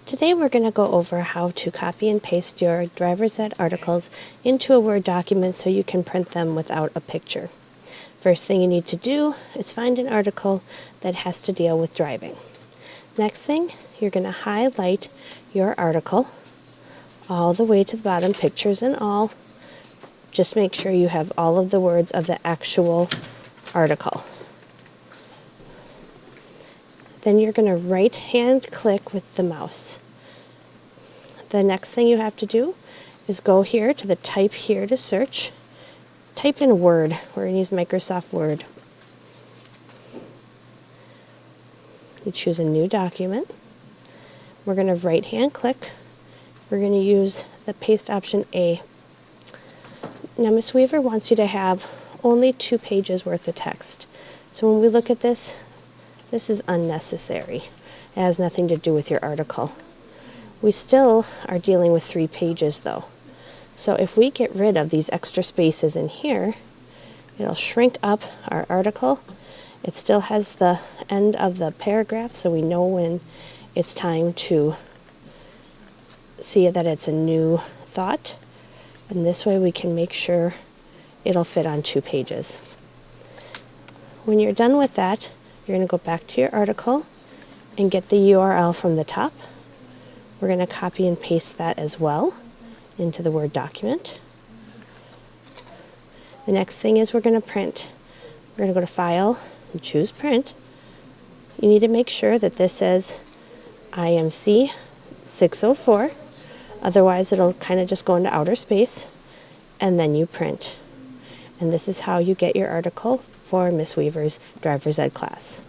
Today we're going to go over how to copy and paste your driver's ed articles into a Word document so you can print them without a picture. First thing you need to do is find an article that has to deal with driving. Next thing, you're going to highlight your article all the way to the bottom, pictures and all. Just make sure you have all of the words of the actual article. Then you're going to right-hand click with the mouse. The next thing you have to do is go here to the type here to search. Type in Word. We're going to use Microsoft Word. You choose a new document. We're going to right-hand click. We're going to use the paste option A. Now Ms. Weaver wants you to have only 2 pages worth of text. So when we look at this, this is unnecessary. It has nothing to do with your article. We still are dealing with 3 pages though. So if we get rid of these extra spaces in here, it'll shrink up our article. It still has the end of the paragraph, so we know when it's time to see that it's a new thought. And this way we can make sure it'll fit on 2 pages. When you're done with that, you're going to go back to your article and get the URL from the top. We're going to copy and paste that as well into the Word document. The next thing is we're going to print. We're going to go to File and choose Print. You need to make sure that this says IMC 604. Otherwise, it'll kind of just go into outer space. And then you print. And this is how you get your article for Miss Weaver's driver's ed class.